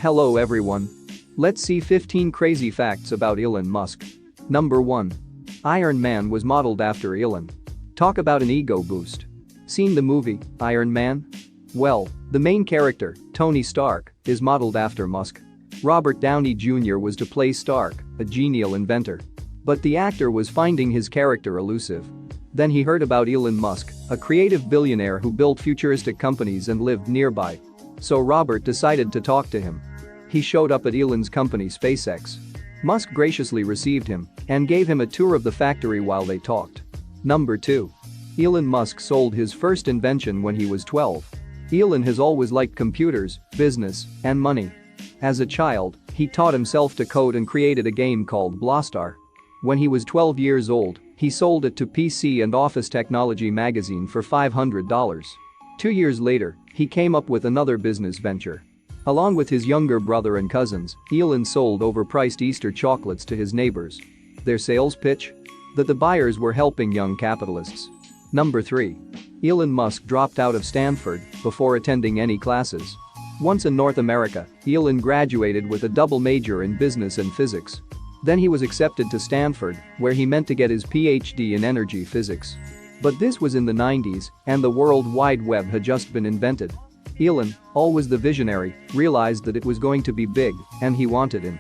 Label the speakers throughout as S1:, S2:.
S1: Hello everyone. Let's see 15 crazy facts about Elon Musk. Number 1. Iron Man was modeled after Elon. Talk about an ego boost. Seen the movie, Iron Man? Well, the main character, Tony Stark, is modeled after Musk. Robert Downey Jr. was to play Stark, a genial inventor. But the actor was finding his character elusive. Then he heard about Elon Musk, a creative billionaire who built futuristic companies and lived nearby. So Robert decided to talk to him. He showed up at Elon's company SpaceX. Musk graciously received him and gave him a tour of the factory while they talked. Number 2. Elon Musk sold his first invention when he was 12. Elon has always liked computers, business, and money. As a child, he taught himself to code and created a game called Blastar. When he was 12 years old, he sold it to PC and Office Technology magazine for $500. 2 years later, he came up with another business venture. Along with his younger brother and cousins, Elon sold overpriced Easter chocolates to his neighbors. Their sales pitch? That the buyers were helping young capitalists. Number 3. Elon Musk dropped out of Stanford before attending any classes. Once in North America, Elon graduated with a double major in business and physics. Then he was accepted to Stanford, where he meant to get his PhD in energy physics. But this was in the 90s, and the World Wide Web had just been invented. Elon, always the visionary, realized that it was going to be big, and he wanted in.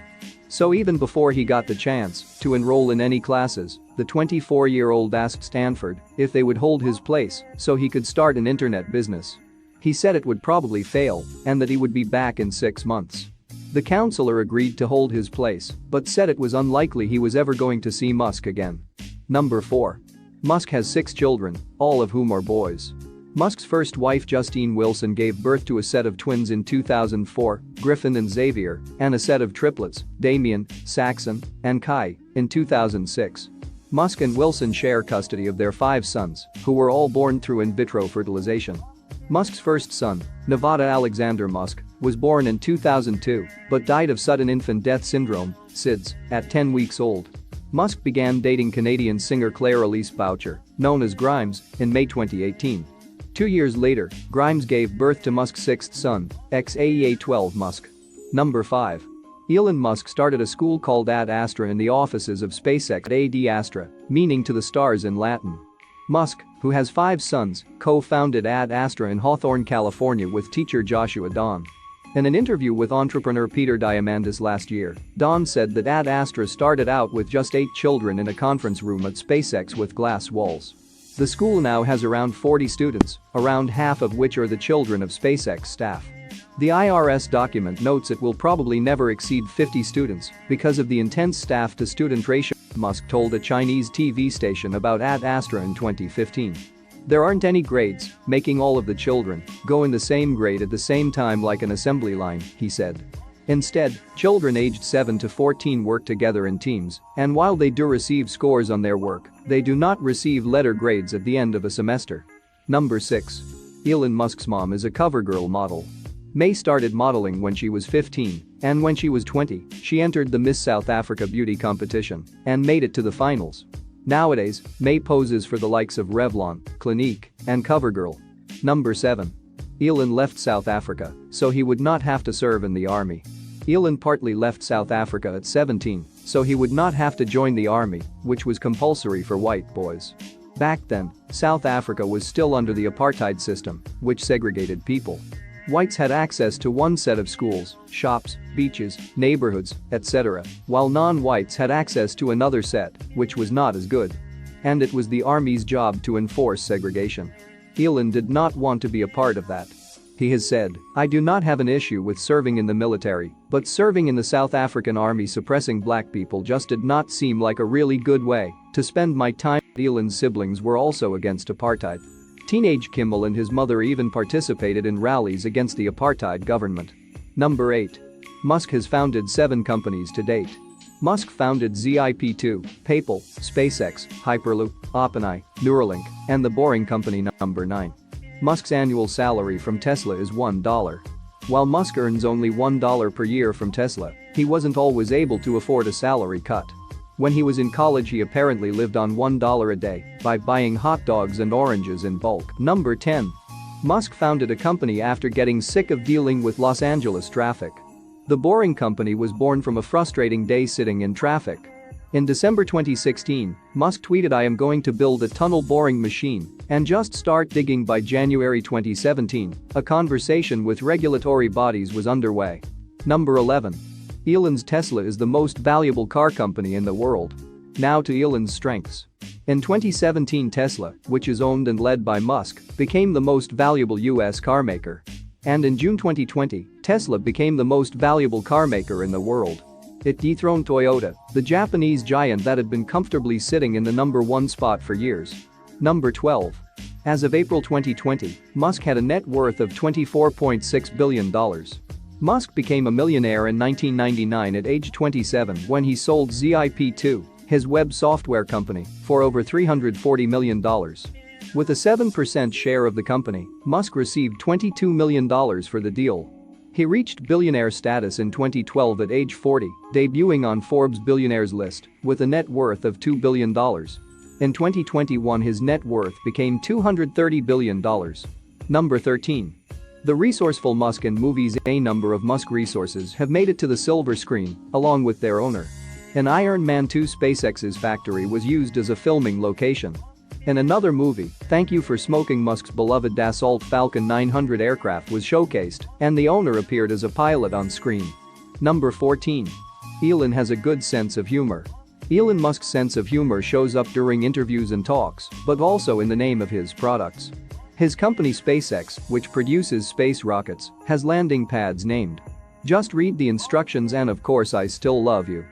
S1: So even before he got the chance to enroll in any classes, the 24-year-old asked Stanford if they would hold his place so he could start an internet business. He said it would probably fail and that he would be back in 6 months. The counselor agreed to hold his place, but said it was unlikely he was ever going to see Musk again. Number 4. Musk has 6 children, all of whom are boys. Musk's first wife Justine Wilson gave birth to a set of twins in 2004, Griffin and Xavier, and a set of triplets, Damien, Saxon, and Kai, in 2006. Musk and Wilson share custody of their 5 sons, who were all born through in vitro fertilization. Musk's first son, Nevada Alexander Musk, was born in 2002 but died of sudden infant death syndrome, SIDS, at 10 weeks old. Musk began dating Canadian singer Claire Elise Boucher, known as Grimes, in May 2018. 2 years later, Grimes gave birth to Musk's 6th son, XAEA12 Musk. Number 5. Elon Musk started a school called Ad Astra in the offices of SpaceX Ad Astra, meaning to the stars in Latin. Musk, who has 5 sons, co-founded Ad Astra in Hawthorne, California with teacher Joshua Don. In an interview with entrepreneur Peter Diamandis last year, Don said that Ad Astra started out with just 8 children in a conference room at SpaceX with glass walls. The school now has around 40 students, around half of which are the children of SpaceX staff. The IRS document notes it will probably never exceed 50 students because of the intense staff-to-student ratio, Musk told a Chinese TV station about Ad Astra in 2015. There aren't any grades, making all of the children go in the same grade at the same time like an assembly line, he said. Instead, children aged 7 to 14 work together in teams, and while they do receive scores on their work, they do not receive letter grades at the end of a semester. Number 6. Elon Musk's mom is a CoverGirl model. May started modeling when she was 15, and when she was 20, she entered the Miss South Africa beauty competition and made it to the finals. Nowadays, May poses for the likes of Revlon, Clinique, and CoverGirl. Number 7. Elon left South Africa so he would not have to serve in the army. Elon partly left South Africa at 17 so he would not have to join the army, which was compulsory for white boys. Back then, South Africa was still under the apartheid system, which segregated people. Whites had access to one set of schools, shops, beaches, neighborhoods, etc., while non-whites had access to another set, which was not as good. And it was the army's job to enforce segregation. Elon did not want to be a part of that. He has said, "I do not have an issue with serving in the military, but serving in the South African army suppressing black people just did not seem like a really good way to spend my time." Elon's siblings were also against apartheid. Teenage Kimmel and his mother even participated in rallies against the apartheid government. Number 8. Musk has founded 7 companies to date. Musk founded ZIP2, PayPal, SpaceX, Hyperloop, OpenAI, Neuralink, and the Boring Company. Number 9. Musk's annual salary from Tesla is $1. While Musk earns only $1 per year from Tesla, he wasn't always able to afford a salary cut. When he was in college he apparently lived on $1 a day by buying hot dogs and oranges in bulk. Number 10. Musk founded a company after getting sick of dealing with Los Angeles traffic. The Boring Company was born from a frustrating day sitting in traffic. In December 2016, Musk tweeted, "I am going to build a tunnel boring machine and just start digging by January 2017. A conversation with regulatory bodies was underway. Number 11. Elon's Tesla is the most valuable car company in the world. Now to Elon's strengths. In 2017, Tesla, which is owned and led by Musk, became the most valuable US car maker. And in June 2020, Tesla became the most valuable car maker in the world. It dethroned Toyota, the Japanese giant that had been comfortably sitting in the number 1 spot for years. Number 12. As of April 2020, Musk had a net worth of $24.6 billion. Musk became a millionaire in 1999 at age 27 when he sold Zip2, his web software company, for over $340 million. With a 7% share of the company, Musk received $22 million for the deal. He reached billionaire status in 2012 at age 40, debuting on Forbes' billionaires list with a net worth of $2 billion. In 2021, his net worth became $230 billion. Number 13. The resourceful Musk and movies. A number of Musk resources have made it to the silver screen, along with their owner. In Iron Man 2, SpaceX's factory was used as a filming location. In another movie, Thank You for Smoking, Musk's beloved Dassault Falcon 900 aircraft was showcased, and the owner appeared as a pilot on screen. Number 14. Elon has a good sense of humor. Elon Musk's sense of humor shows up during interviews and talks, but also in the name of his products. His company SpaceX, which produces space rockets, has landing pads named "Just read the instructions and of course I still love you."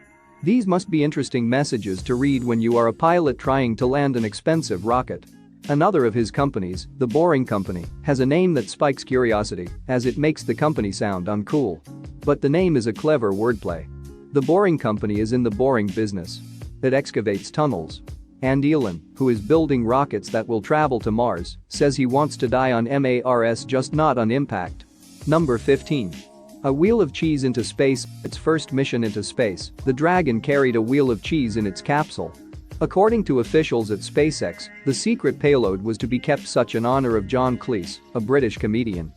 S1: These must be interesting messages to read when you are a pilot trying to land an expensive rocket. Another of his companies, The Boring Company, has a name that spikes curiosity, as it makes the company sound uncool. But the name is a clever wordplay. The Boring Company is in the boring business. It excavates tunnels. And Elon, who is building rockets that will travel to Mars, says he wants to die on Mars, just not on impact. Number 15. A wheel of cheese into space. Its first mission into space, the Dragon carried a wheel of cheese in its capsule. According to officials at SpaceX, the secret payload was to be kept such in honor of John Cleese, a British comedian.